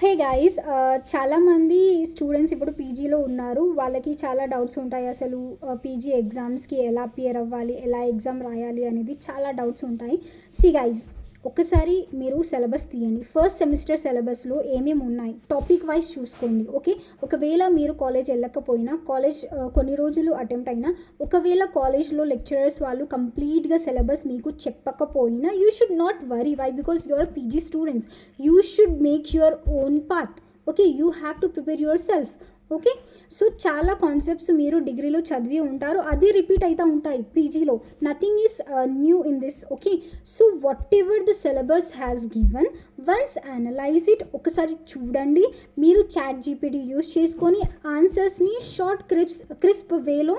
Hey guys, చాలామంది students ఇప్పుడు పీజీలో ఉన్నారు. వాళ్ళకి చాలా డౌట్స్ ఉంటాయి. అసలు పీజీ ఎగ్జామ్స్కి ఎలా అపియర్ అవ్వాలి, ఎలా ఎగ్జామ్ రాయాలి అనేది చాలా డౌట్స్ ఉంటాయి. సి గైస్, ఒకసారి మీరు సిలబస్ తీయండి. ఫస్ట్ సెమిస్టర్ సిలబస్లో ఏమేమి ఉన్నాయి టాపిక్ వైజ్ చూసుకోండి. ఓకే, ఒకవేళ మీరు కాలేజ్ వెళ్ళకపోయినా, కాలేజ్ కొన్ని రోజులు అటెంప్ట్ అయినా, ఒకవేళ కాలేజ్లో లెక్చరర్స్ వాళ్ళు కంప్లీట్గా సిలబస్ మీకు చెప్పకపోయినా you should not worry. Why? Because you are PG students. You should make your own path. Okay, you have to prepare yourself. Okay, so చాలా కాన్సెప్ట్స్ మీరు డిగ్రీలో చదివి ఉంటారు, అది రిపీట్ అవుతూ ఉంటాయి పీజీలో. Nothing is new in this. Okay, so whatever the syllabus has given, once analyse it. ఒకసారి చూడండి. మీరు చాట్ జీపీటీ యూస్ చేసుకొని ఆన్సర్స్ని షార్ట్ క్రిస్ప్ వేలో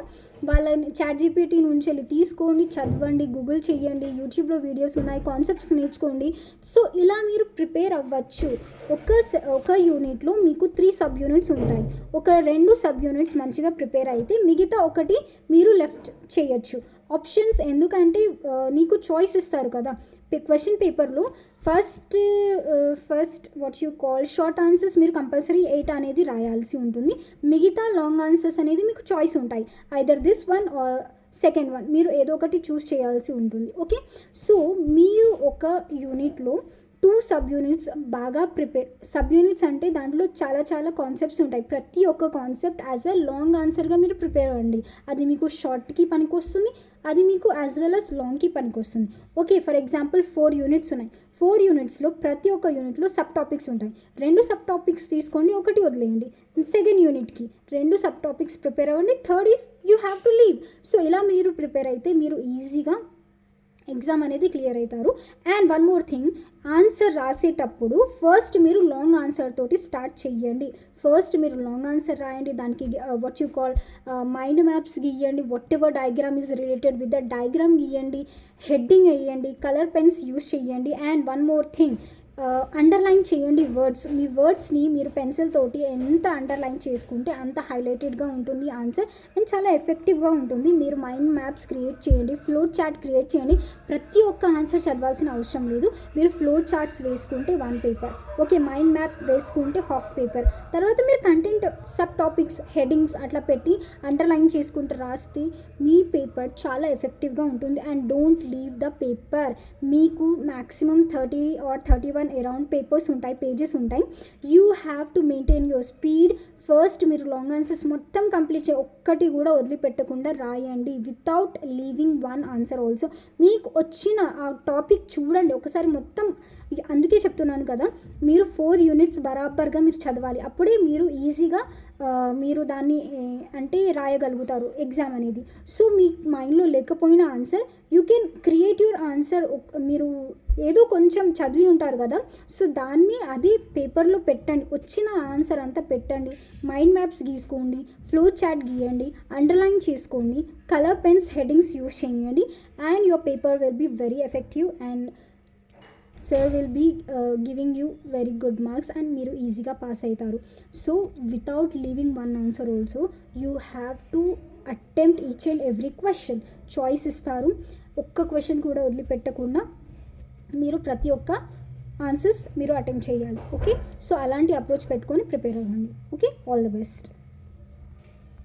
వాళ్ళ చాట్ జీపీటీ నుంచి వెళ్ళి తీసుకోండి, చదవండి, గూగుల్ చేయండి, యూట్యూబ్లో వీడియోస్ ఉన్నాయి, కాన్సెప్ట్స్ నేర్చుకోండి. సో ఇలా మీరు ప్రిపేర్ అవ్వచ్చు. ఒక యూనిట్లో మీకు 3 సబ్ యూనిట్స్ ఉంటాయి. ఒక 2 సబ్ యూనిట్స్ మంచిగా ప్రిపేర్ అయితే మిగతా ఒకటి మీరు లెఫ్ట్ చేయొచ్చు. ఆప్షన్స్ ఎందుకంటే నీకు చాయిస్ ఇస్తారు కదా క్వశ్చన్ పేపర్లో. First what you call short answers మీరు కంపల్సరీ 8 అనేది రాయాల్సి ఉంటుంది. మిగతా లాంగ్ ఆన్సర్స్ అనేది మీకు చాయిస్ ఉంటాయి. Either this one or second one, మీరు ఏదో ఒకటి చూస్ చేయాల్సి ఉంటుంది. ఓకే, సో మీరు ఒక యూనిట్లో 2 సబ్ యూనిట్స్ బాగా ప్రిపేర్. సబ్ యూనిట్స్ అంటే దాంట్లో చాలా కాన్సెప్ట్స్ ఉంటాయి. ప్రతి ఒక్క కాన్సెప్ట్ యాజ్ అ లాంగ్ ఆన్సర్గా మీరు ప్రిపేర్ అవ్వండి. అది మీకు షార్ట్కి పనికి వస్తుంది, అది మీకు యాజ్ వెల్ అస్ లాంగ్కి పనికి వస్తుంది. ఓకే, ఫర్ ఎగ్జాంపుల్ 4 యూనిట్స్ ఉన్నాయి. 4 యూనిట్స్లో ప్రతి ఒక్క యూనిట్లో సబ్ టాపిక్స్ ఉంటాయి. 2 సబ్ టాపిక్స్ తీసుకోండి, ఒకటి వదిలేయండి. సెకండ్ యూనిట్కి 2 సబ్ టాపిక్స్ ప్రిపేర్ అవ్వండి. Third is you have to leave. So ఇలా మీరు ప్రిపేర్ అయితే మీరు ఈజీగా ఎగ్జామ్ అనేది క్లియర్ అవుతారు. And one more thing, answer రాసేటప్పుడు ఫస్ట్ మీరు లాంగ్ ఆన్సర్ తోటి స్టార్ట్ చేయండి. ఫస్ట్ మీరు లాంగ్ ఆన్సర్ రాయండి, దానికి what you call mind maps గీయండి. Whatever diagram is related with the diagram గీయండి, హెడ్డింగ్ వేయండి, కలర్ పెన్స్ యూస్ చేయండి. And one more thing, underline చేయండి వర్డ్స్. మీ వర్డ్స్ని మీరు పెన్సిల్ తోటి ఎంత అండర్లైన్ చేసుకుంటే అంత హైలైటెడ్గా ఉంటుంది ఆన్సర్, అండ్ చాలా ఎఫెక్టివ్గా ఉంటుంది. మీరు మైండ్ మ్యాప్స్ క్రియేట్ చేయండి, ఫ్లో చార్ట్ క్రియేట్ చేయండి. ప్రతి ఒక్క ఆన్సర్ చదవాల్సిన అవసరం లేదు. మీరు ఫ్లో చార్ట్స్ వేసుకుంటే 1 పేపర్, ఓకే, మైండ్ మ్యాప్ వేసుకుంటే హాఫ్ పేపర్. తర్వాత మీరు కంటెంట్ సబ్ టాపిక్స్ హెడ్డింగ్స్ అట్లా పెట్టి అండర్లైన్ చేసుకుంటూ రాస్తే మీ పేపర్ చాలా ఎఫెక్టివ్గా ఉంటుంది. And don't leave the paper. మీకు మ్యాక్సిమం 30 ఆర్ 31 అరౌండ్ పేజెస్ ఉంటాయి. You have to maintain your speed. First మీరు లాంగ్ ఆన్సర్స్ మొత్తం కంప్లీట్ ఒక్కటి కూడా వదిలిపెట్టకుండా రాయండి, వితౌట్ లీవింగ్ 1 ఆన్సర్ ఆల్సో. మీకు వచ్చిన ఆ టాపిక్ చూడండి ఒకసారి మొత్తం. అందుకే చెప్తున్నాను కదా, మీరు 4 యూనిట్స్ బరాబర్గా మీరు చదవాలి. అప్పుడే మీరు ఈజీగా మీరు దాన్ని అంటే రాయగలుగుతారు ఎగ్జామ్ అనేది. సో మీ మైండ్లో లేకపోయిన answer you can create your answer. మీరు ఏదో కొంచెం చదివి ఉంటారు కదా, సో దాన్ని అది పేపర్లో పెట్టండి, వచ్చిన ఆన్సర్ అంతా పెట్టండి. మైండ్ మ్యాప్స్ గీసుకోండి, ఫ్లో చార్ట్ గీయండి, అండర్లైన్ చేసుకోండి, కలర్ పెన్స్ హెడ్డింగ్స్ యూస్ చేయండి. And your paper will be very effective and sir will be giving you very good marks and మీరు ఈజీగా పాస్ అవుతారు. So without leaving 1 answer also you have to attempt each and every question. Choice ఇస్తారు, ఒక్క question కూడా వదిలిపెట్టకుండా మీరు ప్రతి ఒక్క ఆన్సర్స్ మీరు అటెంప్ట్ చేయాలి. ఓకే, సో అలాంటి అప్రోచ్ పెట్టుకొని ప్రిపేర్ అవ్వండి. Okay, all the best.